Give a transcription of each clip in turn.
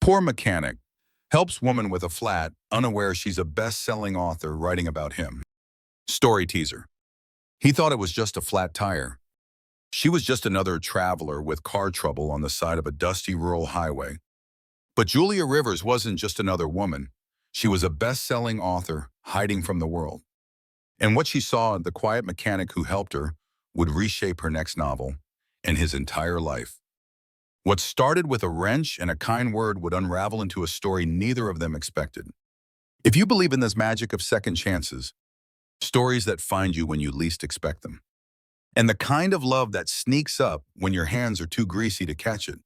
Poor mechanic helps woman with a flat, unaware she's a best-selling author writing about him. Story teaser. He thought it was just a flat tire. She was just another traveler with car trouble on the side of a dusty rural highway. But Julia Rivers wasn't just another woman. She was a best-selling author hiding from the world. And what she saw, the quiet mechanic who helped her, would reshape her next novel and his entire life. What started with a wrench and a kind word would unravel into a story neither of them expected. If you believe in this magic of second chances, stories that find you when you least expect them, and the kind of love that sneaks up when your hands are too greasy to catch it,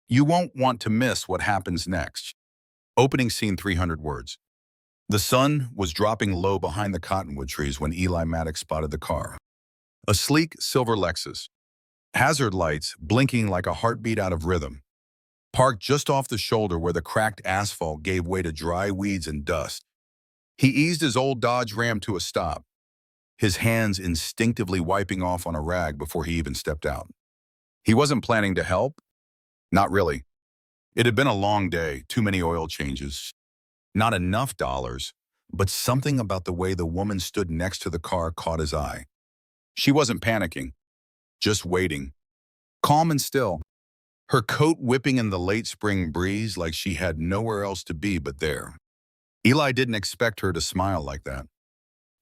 you won't want to miss what happens next. Opening scene 300 words. The sun was dropping low behind the cottonwood trees when Eli Maddox spotted the car. A sleek silver Lexus, hazard lights blinking like a heartbeat out of rhythm, parked just off the shoulder where the cracked asphalt gave way to dry weeds and dust. He eased his old Dodge Ram to a stop, his hands instinctively wiping off on a rag before he even stepped out. He wasn't planning to help. Not really. It had been a long day, too many oil changes, not enough dollars, but something about the way the woman stood next to the car caught his eye. She wasn't panicking, just waiting, calm and still, her coat whipping in the late spring breeze like she had nowhere else to be but there. Eli didn't expect her to smile like that.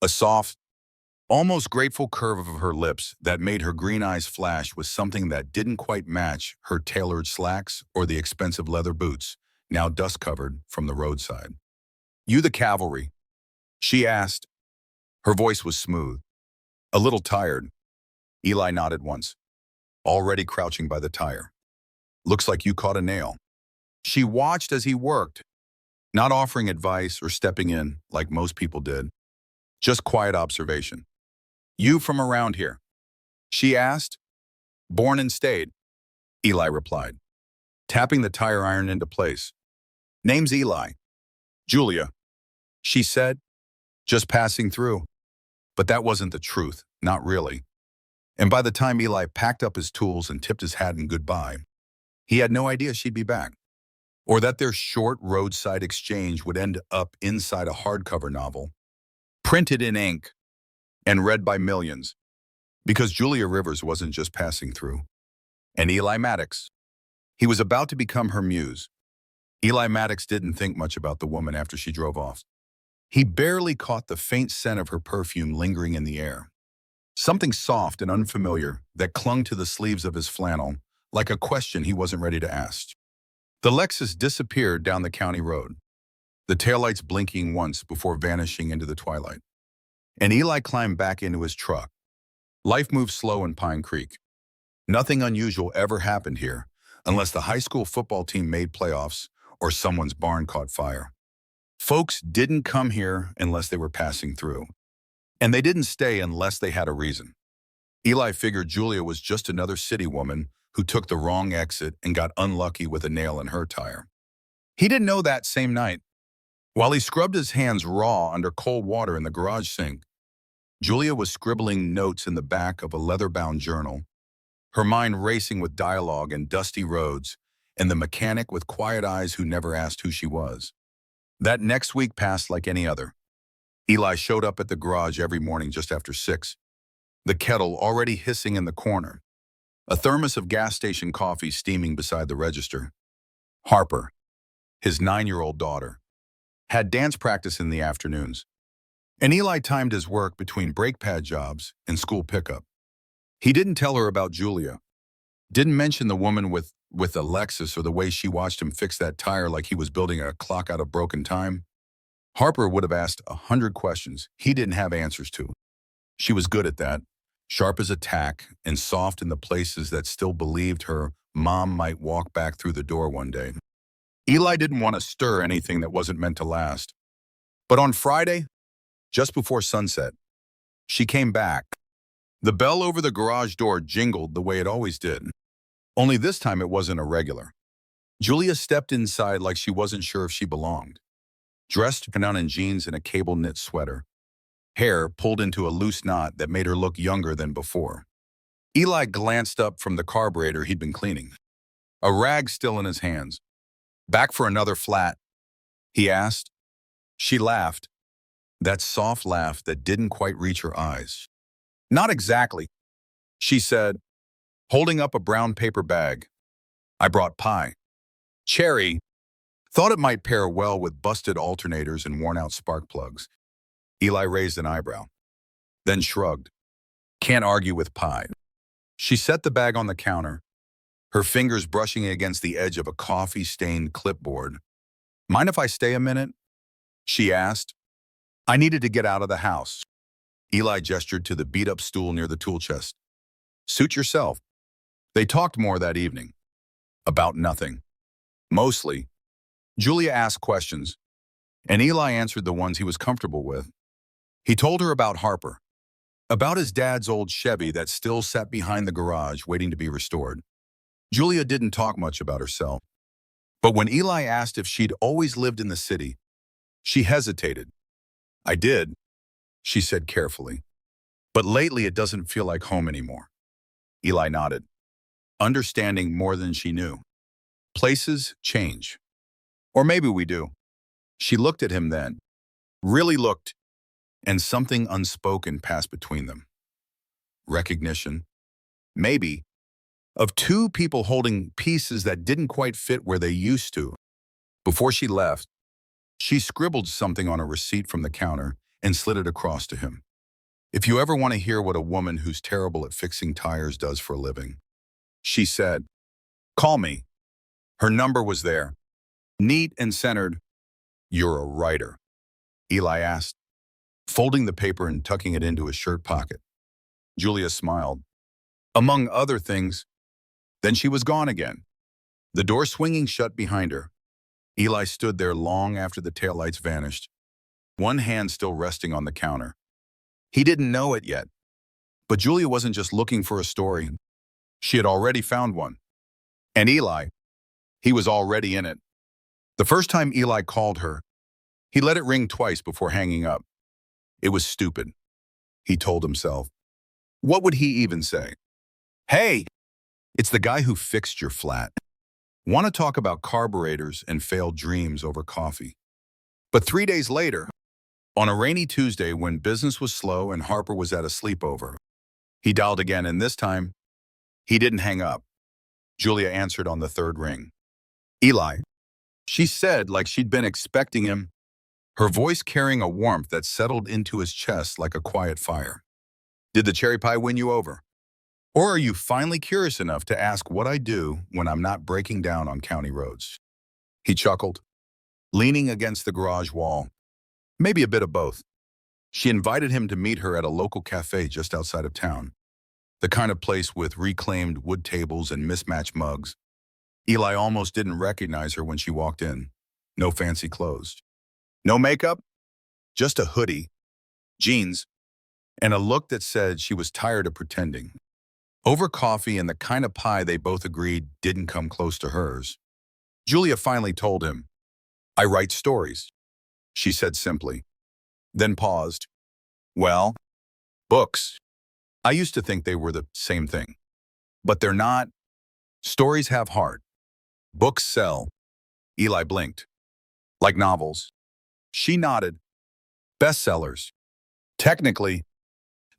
A soft, almost grateful curve of her lips that made her green eyes flash with something that didn't quite match her tailored slacks or the expensive leather boots, now dust-covered from the roadside. "You the cavalry?" she asked. Her voice was smooth, a little tired. Eli nodded once, already crouching by the tire. "Looks like you caught a nail." She watched as he worked, not offering advice or stepping in like most people did, just quiet observation. "You from around here?" she asked. "Born and stayed," Eli replied, tapping the tire iron into place. "Name's Eli." "Julia," she said, "just passing through." But that wasn't the truth, not really. And by the time Eli packed up his tools and tipped his hat in goodbye, he had no idea she'd be back, or that their short roadside exchange would end up inside a hardcover novel, printed in ink and read by millions. Because Julia Rivers wasn't just passing through. And Eli Maddox, he was about to become her muse. Eli Maddox didn't think much about the woman after she drove off. He barely caught the faint scent of her perfume lingering in the air. Something soft and unfamiliar that clung to the sleeves of his flannel, like a question he wasn't ready to ask. The Lexus disappeared down the county road, the taillights blinking once before vanishing into the twilight. And Eli climbed back into his truck. Life moved slow in Pine Creek. Nothing unusual ever happened here, unless the high school football team made playoffs or someone's barn caught fire. Folks didn't come here unless they were passing through. And they didn't stay unless they had a reason. Eli figured Julia was just another city woman who took the wrong exit and got unlucky with a nail in her tire. He didn't know that same night. While he scrubbed his hands raw under cold water in the garage sink, Julia was scribbling notes in the back of a leather-bound journal, her mind racing with dialogue and dusty roads, and the mechanic with quiet eyes who never asked who she was. That next week passed like any other. Eli showed up at the garage every morning just after 6, the kettle already hissing in the corner, a thermos of gas station coffee steaming beside the register. Harper, his 9-year-old daughter, had dance practice in the afternoons, and Eli timed his work between brake pad jobs and school pickup. He didn't tell her about Julia, didn't mention the woman with the Lexus or the way she watched him fix that tire like he was building a clock out of broken time. Harper would have asked 100 questions he didn't have answers to. She was good at that, sharp as a tack and soft in the places that still believed her mom might walk back through the door one day. Eli didn't want to stir anything that wasn't meant to last. But on Friday, just before sunset, she came back. The bell over the garage door jingled the way it always did. Only this time it wasn't a regular. Julia stepped inside like she wasn't sure if she belonged. Dressed down in jeans and a cable-knit sweater, hair pulled into a loose knot that made her look younger than before. Eli glanced up from the carburetor he'd been cleaning, a rag still in his hands. Back for another flat? He asked. She laughed, that soft laugh that didn't quite reach her eyes. Not exactly, she said, holding up a brown paper bag. I brought pie. Cherry. Thought it might pair well with busted alternators and worn-out spark plugs. Eli raised an eyebrow, then shrugged. Can't argue with pie. She set the bag on the counter, her fingers brushing against the edge of a coffee-stained clipboard. Mind if I stay a minute? She asked. I needed to get out of the house. Eli gestured to the beat-up stool near the tool chest. Suit yourself. They talked more that evening. About nothing. Mostly. Julia asked questions, and Eli answered the ones he was comfortable with. He told her about Harper, about his dad's old Chevy that still sat behind the garage waiting to be restored. Julia didn't talk much about herself, but when Eli asked if she'd always lived in the city, she hesitated. I did, she said carefully, but lately it doesn't feel like home anymore. Eli nodded, understanding more than she knew. Places change. Or maybe we do. She looked at him then, really looked, and something unspoken passed between them. Recognition, maybe, of two people holding pieces that didn't quite fit where they used to. Before she left, she scribbled something on a receipt from the counter and slid it across to him. If you ever want to hear what a woman who's terrible at fixing tires does for a living, she said, call me. Her number was there, neat and centered. You're a writer? Eli asked, folding the paper and tucking it into his shirt pocket. Julia smiled. Among other things, then she was gone again, the door swinging shut behind her. Eli stood there long after the taillights vanished, one hand still resting on the counter. He didn't know it yet, but Julia wasn't just looking for a story. She had already found one. And Eli, he was already in it. The first time Eli called her, he let it ring twice before hanging up. It was stupid, he told himself. What would he even say? Hey, it's the guy who fixed your flat. Want to talk about carburetors and failed dreams over coffee. But 3 days later, on a rainy Tuesday when business was slow and Harper was at a sleepover, he dialed again, and this time, he didn't hang up. Julia answered on the third ring. Eli, she said, like she'd been expecting him, her voice carrying a warmth that settled into his chest like a quiet fire. Did the cherry pie win you over? Or are you finally curious enough to ask what I do when I'm not breaking down on county roads? He chuckled, leaning against the garage wall. Maybe a bit of both. She invited him to meet her at a local cafe just outside of town, the kind of place with reclaimed wood tables and mismatched mugs. Eli almost didn't recognize her when she walked in. No fancy clothes. No makeup, just a hoodie, jeans, and a look that said she was tired of pretending. Over coffee and the kind of pie they both agreed didn't come close to hers, Julia finally told him, I write stories, she said simply, then paused. Well, books. I used to think they were the same thing, but they're not. Stories have heart. Books sell. Eli blinked. Like novels. She nodded. Bestsellers. Technically,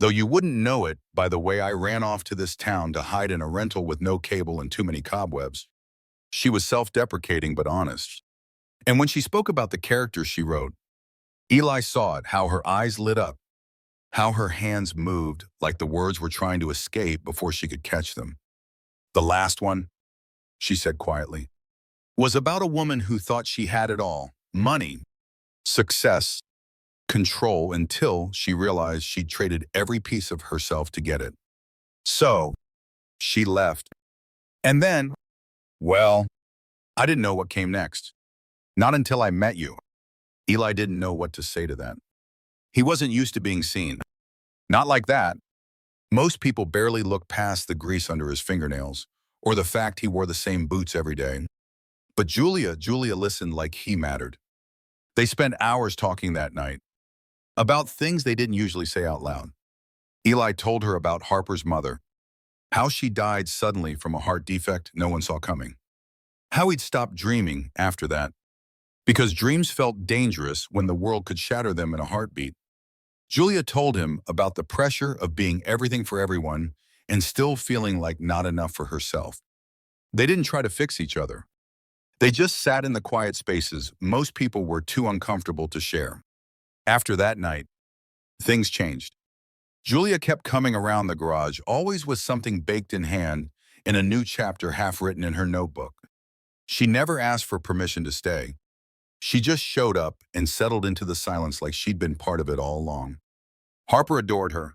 though you wouldn't know it by the way I ran off to this town to hide in a rental with no cable and too many cobwebs. She was self-deprecating but honest. And when she spoke about the characters she wrote, Eli saw it, how her eyes lit up, how her hands moved like the words were trying to escape before she could catch them. The last one, she said quietly, was about a woman who thought she had it all, money, success, control, until she realized she'd traded every piece of herself to get it. So, she left. And then, well, I didn't know what came next. Not until I met you. Eli didn't know what to say to that. He wasn't used to being seen. Not like that. Most people barely looked past the grease under his fingernails, or the fact he wore the same boots every day. But Julia listened like he mattered. They spent hours talking that night, about things they didn't usually say out loud. Eli told her about Harper's mother, how she died suddenly from a heart defect no one saw coming. How he'd stopped dreaming after that, because dreams felt dangerous when the world could shatter them in a heartbeat. Julia told him about the pressure of being everything for everyone and still feeling like not enough for herself. They didn't try to fix each other. They just sat in the quiet spaces most people were too uncomfortable to share. After that night, things changed. Julia kept coming around the garage, always with something baked in hand and a new chapter half written in her notebook. She never asked for permission to stay. She just showed up and settled into the silence like she'd been part of it all along. Harper adored her,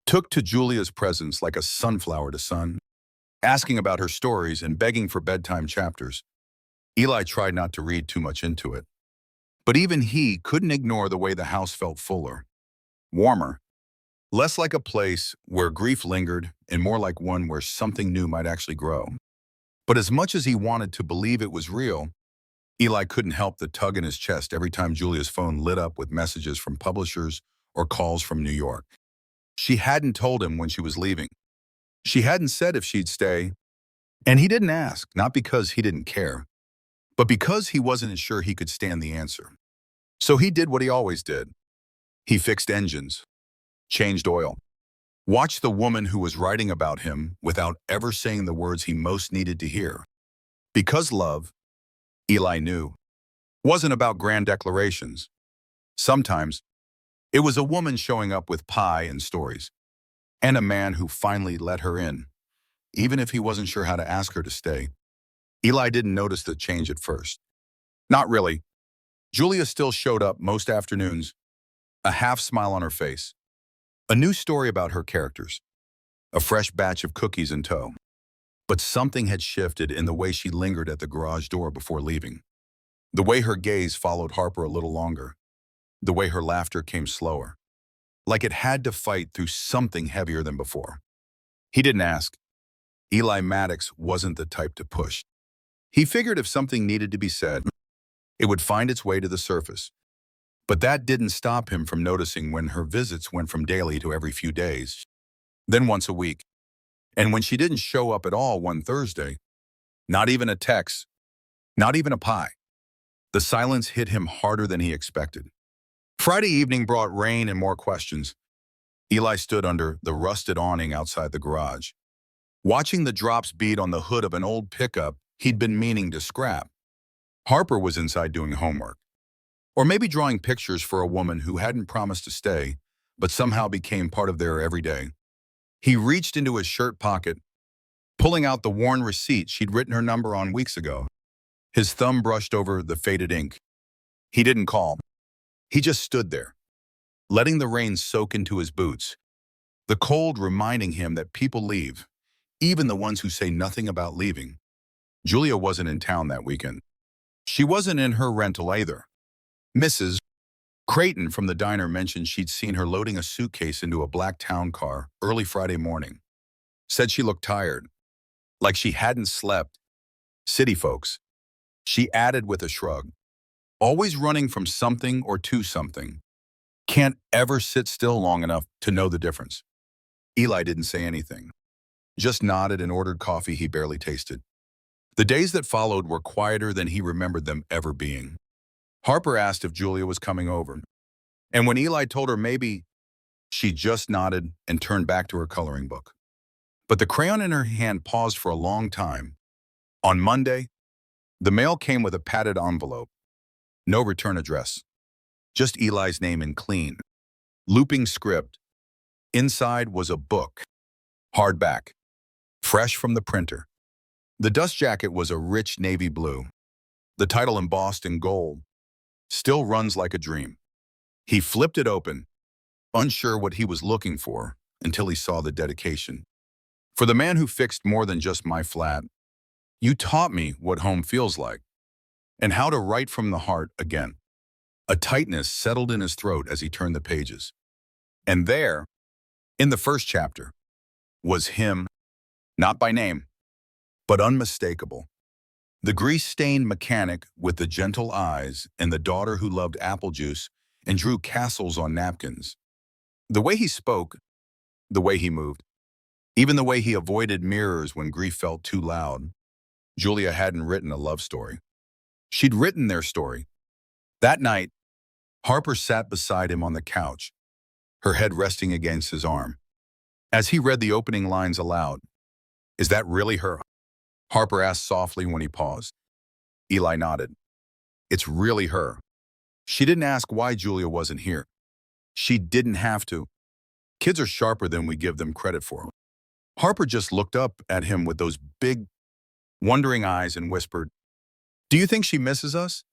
took to Julia's presence like a sunflower to sun, asking about her stories and begging for bedtime chapters. Eli tried not to read too much into it, but even he couldn't ignore the way the house felt fuller, warmer, less like a place where grief lingered and more like one where something new might actually grow. But as much as he wanted to believe it was real, Eli couldn't help the tug in his chest every time Julia's phone lit up with messages from publishers or calls from New York. She hadn't told him when she was leaving. She hadn't said if she'd stay, and he didn't ask, not because he didn't care, but because he wasn't sure he could stand the answer. So he did what he always did. He fixed engines, changed oil, watched the woman who was writing about him without ever saying the words he most needed to hear. Because love, Eli knew, wasn't about grand declarations. Sometimes, it was a woman showing up with pie and stories, and a man who finally let her in, even if he wasn't sure how to ask her to stay. Eli didn't notice the change at first. Not really. Julia still showed up most afternoons, a half smile on her face, a new story about her characters, a fresh batch of cookies in tow. But something had shifted in the way she lingered at the garage door before leaving. The way her gaze followed Harper a little longer. The way her laughter came slower. Like it had to fight through something heavier than before. He didn't ask. Eli Maddox wasn't the type to push. He figured if something needed to be said, it would find its way to the surface. But that didn't stop him from noticing when her visits went from daily to every few days, then once a week. And when she didn't show up at all one Thursday, not even a text, not even a pie, the silence hit him harder than he expected. Friday evening brought rain and more questions. Eli stood under the rusted awning outside the garage, watching the drops beat on the hood of an old pickup he'd been meaning to scrap. Harper was inside doing homework, or maybe drawing pictures for a woman who hadn't promised to stay, but somehow became part of their everyday. He reached into his shirt pocket, pulling out the worn receipt she'd written her number on weeks ago. His thumb brushed over the faded ink. He didn't call. He just stood there, letting the rain soak into his boots, the cold reminding him that people leave, even the ones who say nothing about leaving. Julia wasn't in town that weekend. She wasn't in her rental either. Mrs. Creighton from the diner mentioned she'd seen her loading a suitcase into a black town car early Friday morning. Said she looked tired, like she hadn't slept. City folks, she added with a shrug, always running from something or to something, can't ever sit still long enough to know the difference. Eli didn't say anything, just nodded and ordered coffee he barely tasted. The days that followed were quieter than he remembered them ever being. Harper asked if Julia was coming over, and when Eli told her maybe, she just nodded and turned back to her coloring book. But the crayon in her hand paused for a long time. On Monday, the mail came with a padded envelope. No return address. Just Eli's name in clean, looping script. Inside was a book, hardback, fresh from the printer. The dust jacket was a rich navy blue. The title embossed in gold. Still runs like a dream. He flipped it open, unsure what he was looking for, until he saw the dedication. For the man who fixed more than just my flat, you taught me what home feels like, and how to write from the heart again. A tightness settled in his throat as he turned the pages. And there, in the first chapter, was him, not by name, but unmistakable. The grease-stained mechanic with the gentle eyes and the daughter who loved apple juice and drew castles on napkins. The way he spoke, the way he moved, even the way he avoided mirrors when grief felt too loud. Julia hadn't written a love story. She'd written their story. That night, Harper sat beside him on the couch, her head resting against his arm. As he read the opening lines aloud, "Is that really her?" Harper asked softly when he paused. Eli nodded. "It's really her." She didn't ask why Julia wasn't here. She didn't have to. Kids are sharper than we give them credit for. Harper just looked up at him with those big, wondering eyes and whispered, "Do you think she misses us?"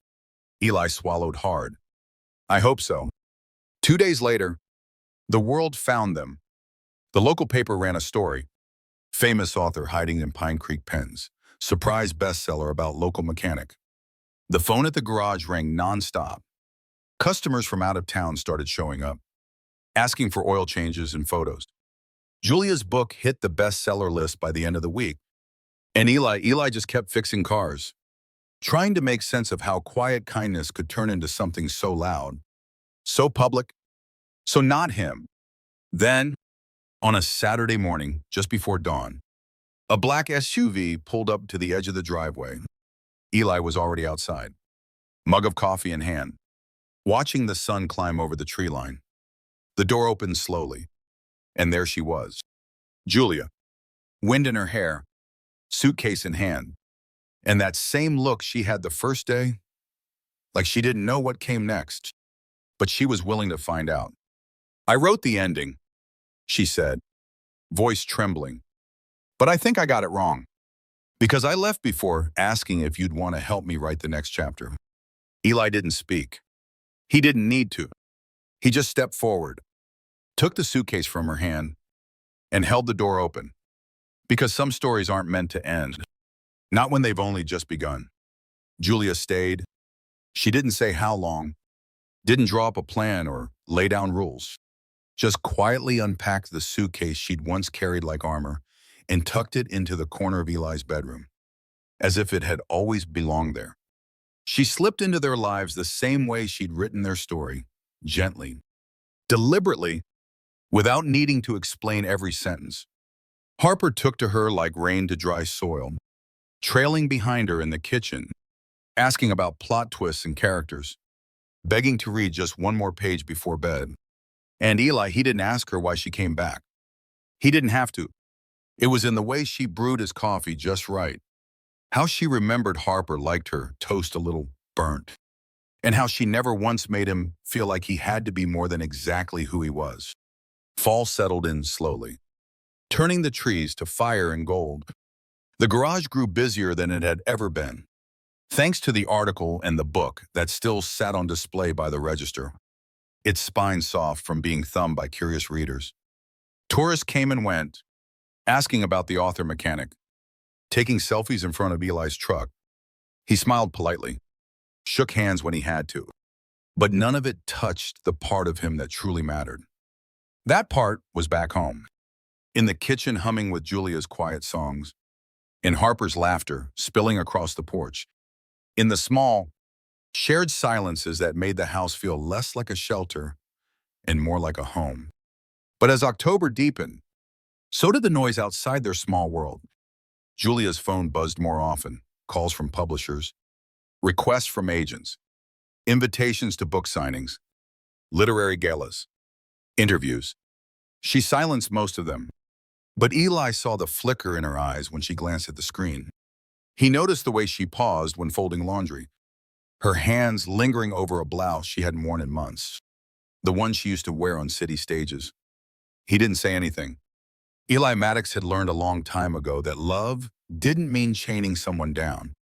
Eli swallowed hard. "I hope so." 2 days later, the world found them. The local paper ran a story. Famous author hiding in Pine Creek pens. Surprise bestseller about local mechanic. The phone at the garage rang nonstop. Customers from out of town started showing up, asking for oil changes and photos. Julia's book hit the bestseller list by the end of the week. And Eli just kept fixing cars, trying to make sense of how quiet kindness could turn into something so loud, so public, so not him. Then, on a Saturday morning, just before dawn, a black SUV pulled up to the edge of the driveway. Eli was already outside, mug of coffee in hand, watching the sun climb over the tree line. The door opened slowly, and there she was, Julia, wind in her hair, suitcase in hand, and that same look she had the first day, like she didn't know what came next, but she was willing to find out. "I wrote the ending," she said, voice trembling, "but I think I got it wrong, because I left before asking if you'd want to help me write the next chapter." Eli didn't speak. He didn't need to. He just stepped forward, took the suitcase from her hand, and held the door open. Because some stories aren't meant to end, not when they've only just begun. Julia stayed. She didn't say how long, didn't draw up a plan or lay down rules. Just quietly unpacked the suitcase she'd once carried like armor and tucked it into the corner of Eli's bedroom, as if it had always belonged there. She slipped into their lives the same way she'd written their story, gently, deliberately, without needing to explain every sentence. Harper took to her like rain to dry soil, trailing behind her in the kitchen, asking about plot twists and characters, begging to read just one more page before bed. And Eli, he didn't ask her why she came back. He didn't have to. It was in the way she brewed his coffee just right, how she remembered Harper liked her toast a little burnt, and how she never once made him feel like he had to be more than exactly who he was. Fall settled in slowly, turning the trees to fire and gold. The garage grew busier than it had ever been, thanks to the article and the book that still sat on display by the register, its spine soft from being thumbed by curious readers. Tourists came and went, asking about the author mechanic, taking selfies in front of Eli's truck. He smiled politely, shook hands when he had to, but none of it touched the part of him that truly mattered. That part was back home, in the kitchen humming with Julia's quiet songs, in Harper's laughter spilling across the porch, in the small, shared silences that made the house feel less like a shelter and more like a home. But as October deepened, so did the noise outside their small world. Julia's phone buzzed more often, calls from publishers, requests from agents, invitations to book signings, literary galas, interviews. She silenced most of them, but Eli saw the flicker in her eyes when she glanced at the screen. He noticed the way she paused when folding laundry, her hands lingering over a blouse she hadn't worn in months, the one she used to wear on city stages. He didn't say anything. Eli Maddox had learned a long time ago that love didn't mean chaining someone down.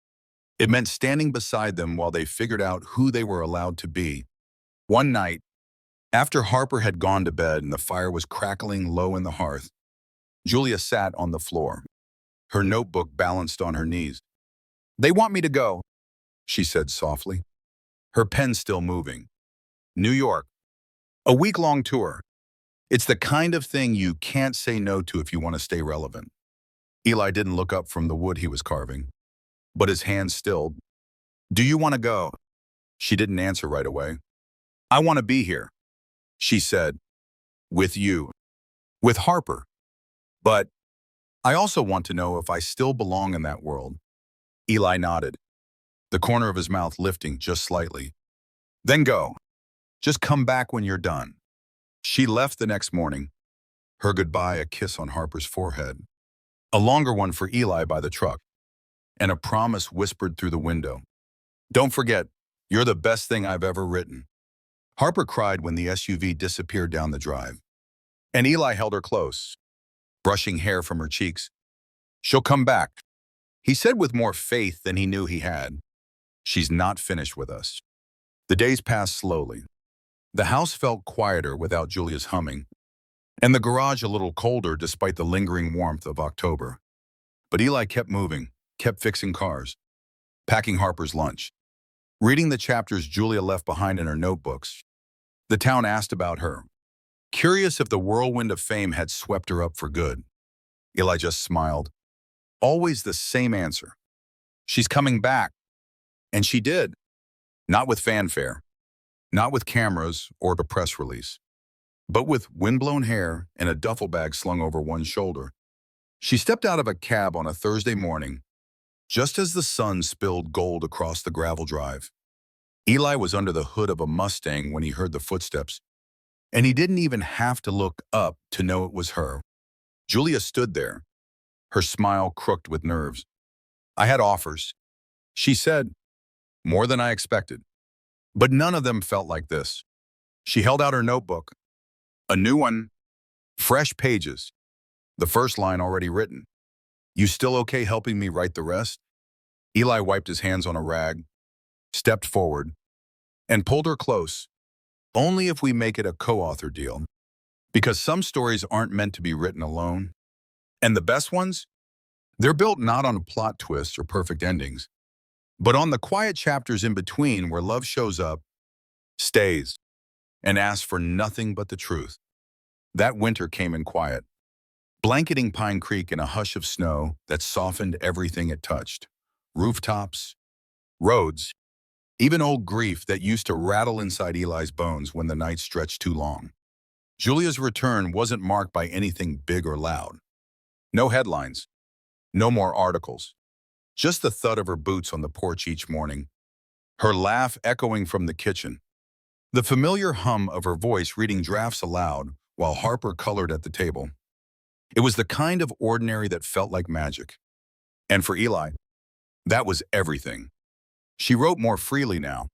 It meant standing beside them while they figured out who they were allowed to be. One night, after Harper had gone to bed and the fire was crackling low in the hearth, Julia sat on the floor, her notebook balanced on her knees. "They want me to go," she said softly, her pen still moving. "New York. A week-long tour. It's the kind of thing you can't say no to if you want to stay relevant." Eli didn't look up from the wood he was carving, but his hands stilled. "Do you want to go?" She didn't answer right away. "I want to be here," she said. "With you. With Harper. But I also want to know if I still belong in that world. Eli nodded, the corner of his mouth lifting just slightly. Then go. Just come back when you're done. She left the next morning, her goodbye a kiss on Harper's forehead, a longer one for Eli by the truck, and a promise whispered through the window. Don't forget, you're the best thing I've ever written. Harper cried when the SUV disappeared down the drive, and Eli held her close, brushing hair from her cheeks. She'll come back, he said with more faith than he knew he had. She's not finished with us. The days passed slowly. The house felt quieter without Julia's humming, and the garage a little colder despite the lingering warmth of October. But Eli kept moving, kept fixing cars, packing Harper's lunch, reading the chapters Julia left behind in her notebooks. The town asked about her, curious if the whirlwind of fame had swept her up for good. Eli just smiled. Always the same answer. She's coming back. And she did. Not with fanfare, not with cameras or a press release, but with windblown hair and a duffel bag slung over one shoulder. She stepped out of a cab on a Thursday morning, just as the sun spilled gold across the gravel drive. Eli was under the hood of a Mustang when he heard the footsteps, and he didn't even have to look up to know it was her. Julia stood there, her smile crooked with nerves. I had offers, she said, more than I expected. But none of them felt like this. She held out her notebook, a new one, fresh pages, the first line already written. You still okay helping me write the rest? Eli wiped his hands on a rag, stepped forward, and pulled her close. Only if we make it a co-author deal. Because some stories aren't meant to be written alone. And the best ones? They're built not on plot twists or perfect endings, but on the quiet chapters in between where love shows up, stays, and asks for nothing but the truth. That winter came in quiet, blanketing Pine Creek in a hush of snow that softened everything it touched. Rooftops, roads, even old grief that used to rattle inside Eli's bones when the night stretched too long. Julia's return wasn't marked by anything big or loud. No headlines, no more articles. Just the thud of her boots on the porch each morning, her laugh echoing from the kitchen, the familiar hum of her voice reading drafts aloud while Harper colored at the table. It was the kind of ordinary that felt like magic. And for Eli, that was everything. She wrote more freely now,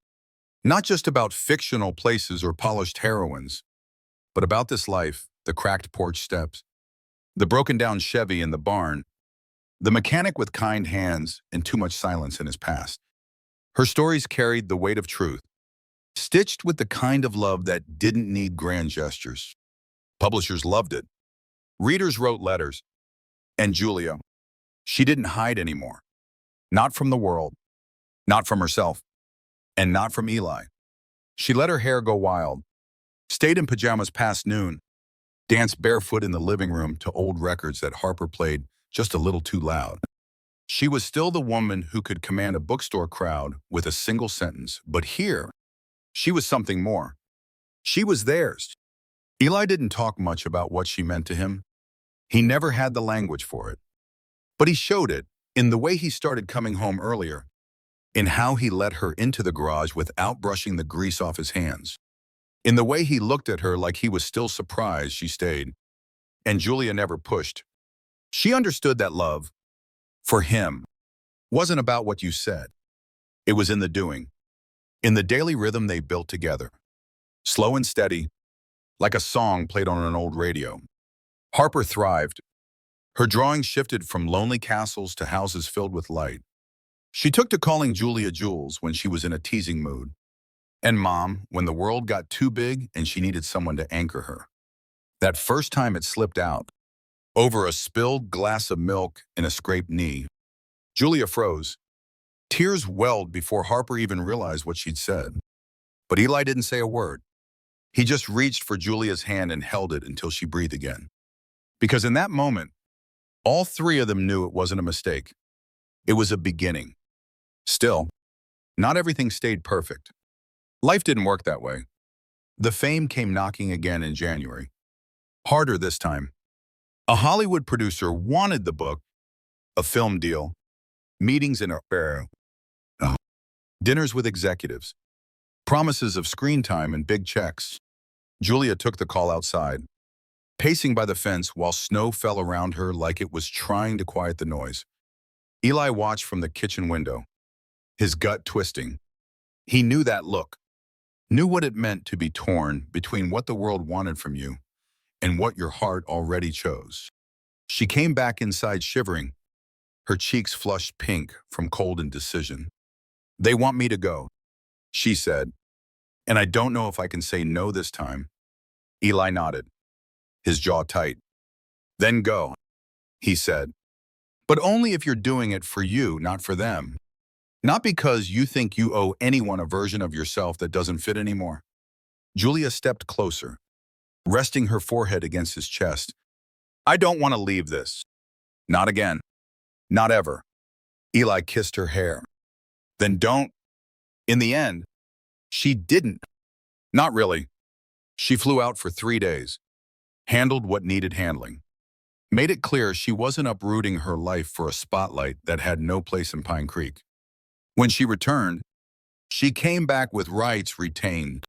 not just about fictional places or polished heroines, but about this life, the cracked porch steps, the broken-down Chevy in the barn, the mechanic with kind hands and too much silence in his past. Her stories carried the weight of truth, stitched with the kind of love that didn't need grand gestures. Publishers loved it. Readers wrote letters. And Julia, she didn't hide anymore. Not from the world, not from herself, and not from Eli. She let her hair go wild, stayed in pajamas past noon, danced barefoot in the living room to old records that Harper played just a little too loud. She was still the woman who could command a bookstore crowd with a single sentence, but here, she was something more. She was theirs. Eli didn't talk much about what she meant to him. He never had the language for it. But he showed it in the way he started coming home earlier, in how he let her into the garage without brushing the grease off his hands, in the way he looked at her like he was still surprised she stayed. And Julia never pushed. She understood that love, for him, wasn't about what you said. It was in the doing, in the daily rhythm they built together, slow and steady, like a song played on an old radio. Harper thrived. Her drawing shifted from lonely castles to houses filled with light. She took to calling Julia Jules when she was in a teasing mood, and Mom when the world got too big and she needed someone to anchor her. That first time it slipped out, over a spilled glass of milk and a scraped knee. Julia froze. Tears welled before Harper even realized what she'd said. But Eli didn't say a word. He just reached for Julia's hand and held it until she breathed again. Because in that moment, all three of them knew it wasn't a mistake. It was a beginning. Still, not everything stayed perfect. Life didn't work that way. The fame came knocking again in January. Harder this time. A Hollywood producer wanted the book, a film deal, Meetings in a dinners with executives, promises of screen time and big checks. Julia took the call outside, pacing by the fence while snow fell around her like it was trying to quiet the noise. Eli watched from the kitchen window, his gut twisting. He knew that look, knew what it meant to be torn between what the world wanted from you and what your heart already chose. She came back inside shivering, her cheeks flushed pink from cold indecision. "They want me to go," she said, "and I don't know if I can say no this time." Eli nodded, his jaw tight. "Then go," he said, "but only if you're doing it for you, not for them. Not because you think you owe anyone a version of yourself that doesn't fit anymore." Julia stepped closer, resting her forehead against his chest. "I don't want to leave this. Not again. Not ever." Eli kissed her hair. "Then don't." In the end, she didn't. Not really. She flew out for 3 days, handled what needed handling, made it clear she wasn't uprooting her life for a spotlight that had no place in Pine Creek. When she returned, she came back with rights retained,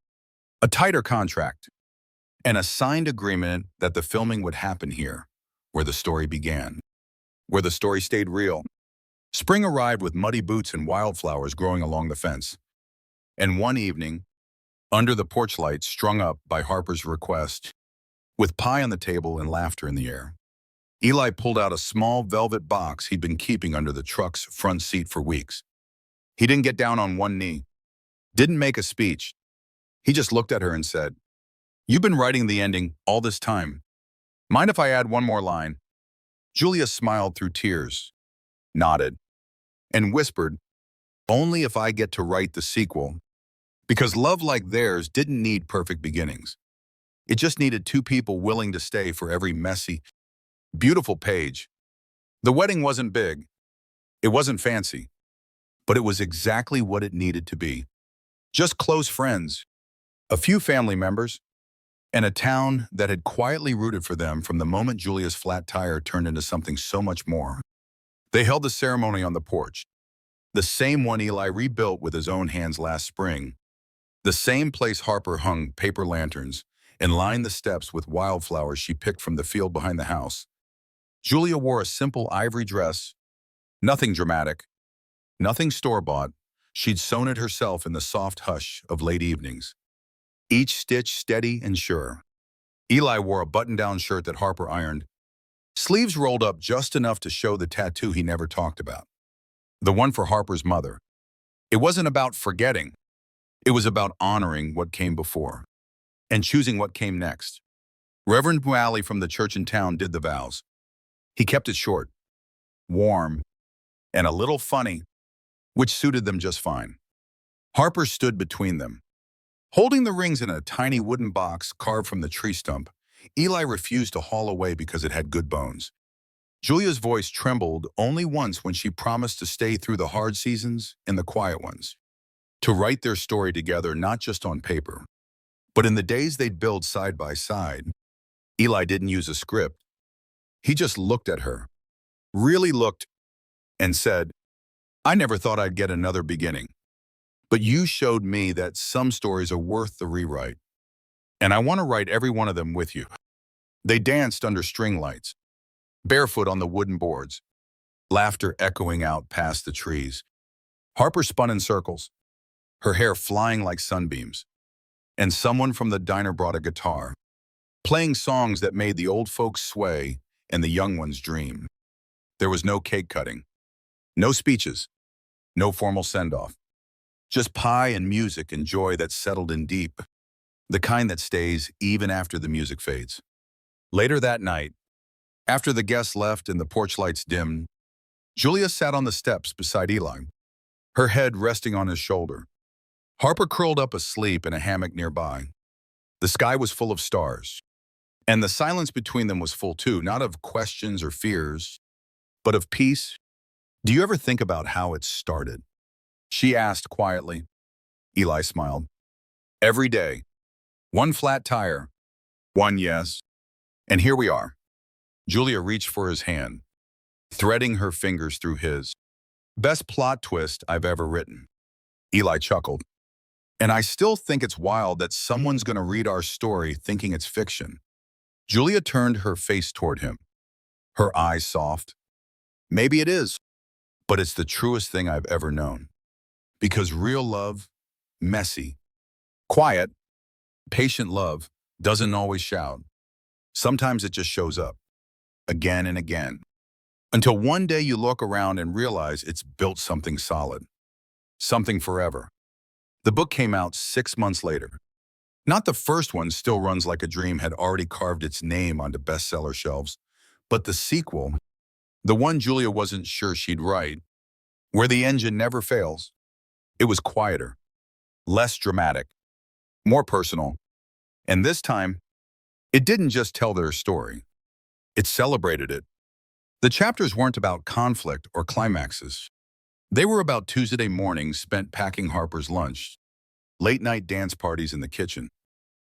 a tighter contract, and a signed agreement that the filming would happen here, where the story began, where the story stayed real. Spring arrived with muddy boots and wildflowers growing along the fence. And one evening, under the porch lights strung up by Harper's request, with pie on the table and laughter in the air, Eli pulled out a small velvet box he'd been keeping under the truck's front seat for weeks. He didn't get down on one knee, didn't make a speech. He just looked at her and said, "You've been writing the ending all this time. Mind if I add one more line?" Julia smiled through tears, nodded, and whispered, "Only if I get to write the sequel." Because love like theirs didn't need perfect beginnings. It just needed two people willing to stay for every messy, beautiful page. The wedding wasn't big. It wasn't fancy. But it was exactly what it needed to be. Just close friends, a few family members, and a town that had quietly rooted for them from the moment Julia's flat tire turned into something so much more. They held the ceremony on the porch, the same one Eli rebuilt with his own hands last spring, the same place Harper hung paper lanterns and lined the steps with wildflowers she picked from the field behind the house. Julia wore a simple ivory dress, nothing dramatic, nothing store-bought. She'd sewn it herself in the soft hush of late evenings, each stitch steady and sure. Eli wore a button-down shirt that Harper ironed, sleeves rolled up just enough to show the tattoo he never talked about, the one for Harper's mother. It wasn't about forgetting. It was about honoring what came before and choosing what came next. Reverend Mualley from the church in town did the vows. He kept it short, warm, and a little funny, which suited them just fine. Harper stood between them, holding the rings in a tiny wooden box carved from the tree stump. Eli refused to haul away because it had good bones. Julia's voice trembled only once when she promised to stay through the hard seasons and the quiet ones, to write their story together not just on paper, but in the days they'd build side by side. Eli didn't use a script. He just looked at her, really looked, and said, "I never thought I'd get another beginning. But you showed me that some stories are worth the rewrite, and I want to write every one of them with you." They danced under string lights, barefoot on the wooden boards, laughter echoing out past the trees. Harper spun in circles, her hair flying like sunbeams, and someone from the diner brought a guitar, playing songs that made the old folks sway and the young ones dream. There was no cake cutting, no speeches, no formal send-off, just pie and music and joy that settled in deep, the kind that stays even after the music fades. Later that night, after the guests left and the porch lights dimmed, Julia sat on the steps beside Eli, her head resting on his shoulder. Harper curled up asleep in a hammock nearby. The sky was full of stars, and the silence between them was full too, not of questions or fears, but of peace. "Do you ever think about how it started?" she asked quietly. Eli smiled. "Every day. One flat tire. One yes. And here we are." Julia reached for his hand, threading her fingers through his. Best plot twist I've ever written. Eli chuckled. And I still think it's wild that someone's going to read our story thinking it's fiction. Julia turned her face toward him, her eyes soft. Maybe it is, but it's the truest thing I've ever known. Because real love, messy, quiet, patient love doesn't always shout. Sometimes it just shows up, again and again, until one day you look around and realize it's built something solid, something forever. The book came out 6 months later. Not the first one, Still Runs Like a Dream, had already carved its name onto bestseller shelves, but the sequel, the one Julia wasn't sure she'd write, where the engine never fails, it was quieter, less dramatic, more personal. And this time, it didn't just tell their story. It celebrated it. The chapters weren't about conflict or climaxes. They were about Tuesday mornings spent packing Harper's lunch, late-night dance parties in the kitchen,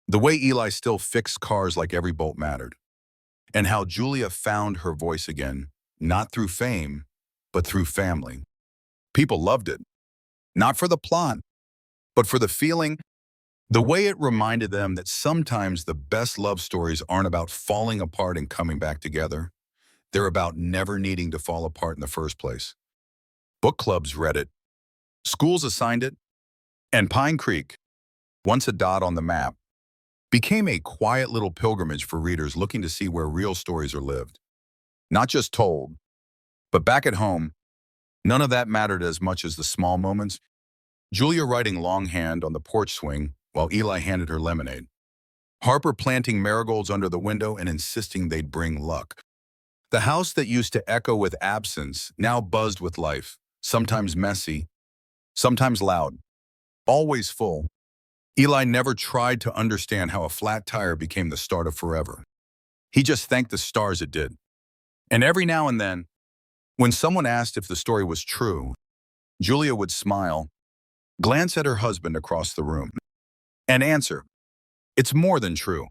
the way Eli still fixed cars like every bolt mattered, and how Julia found her voice again, not through fame, but through family. People loved it, not for the plot, but for the feeling, the way it reminded them that sometimes the best love stories aren't about falling apart and coming back together. They're about never needing to fall apart in the first place. Book clubs read it, schools assigned it, and Pine Creek, once a dot on the map, became a quiet little pilgrimage for readers looking to see where real stories are lived. Not just told, but back at home, none of that mattered as much as the small moments. Julia writing longhand on the porch swing while Eli handed her lemonade. Harper planting marigolds under the window and insisting they'd bring luck. The house that used to echo with absence now buzzed with life, sometimes messy, sometimes loud, always full. Eli never tried to understand how a flat tire became the start of forever. He just thanked the stars it did. And every now and then, when someone asked if the story was true, Julia would smile, glance at her husband across the room, and answer, "It's more than true.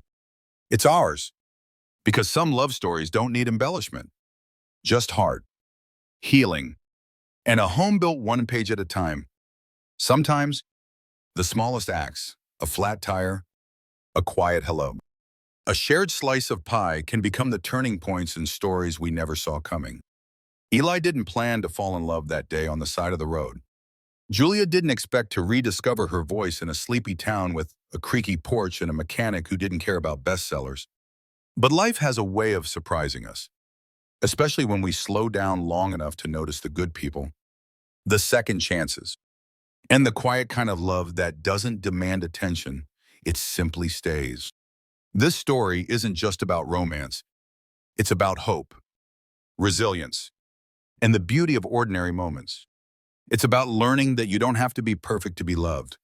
It's ours." Because some love stories don't need embellishment, just heart, healing, and a home-built one page at a time. Sometimes, the smallest acts, a flat tire, a quiet hello, a shared slice of pie can become the turning points in stories we never saw coming. Eli didn't plan to fall in love that day on the side of the road. Julia didn't expect to rediscover her voice in a sleepy town with a creaky porch and a mechanic who didn't care about bestsellers. But life has a way of surprising us, especially when we slow down long enough to notice the good people, the second chances, and the quiet kind of love that doesn't demand attention, it simply stays. This story isn't just about romance. It's about hope, resilience, and the beauty of ordinary moments. It's about learning that you don't have to be perfect to be loved,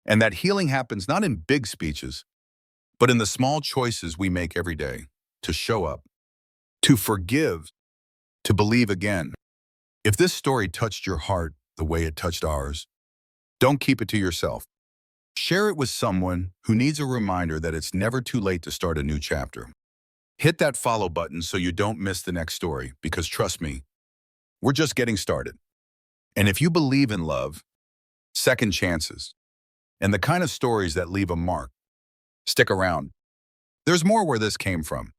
and that healing happens not in big speeches, but in the small choices we make every day, to show up, to forgive, to believe again. If this story touched your heart the way it touched ours, don't keep it to yourself. Share it with someone who needs a reminder that it's never too late to start a new chapter. Hit that follow button so you don't miss the next story, because trust me, we're just getting started. And if you believe in love, second chances, and the kind of stories that leave a mark, stick around. There's more where this came from.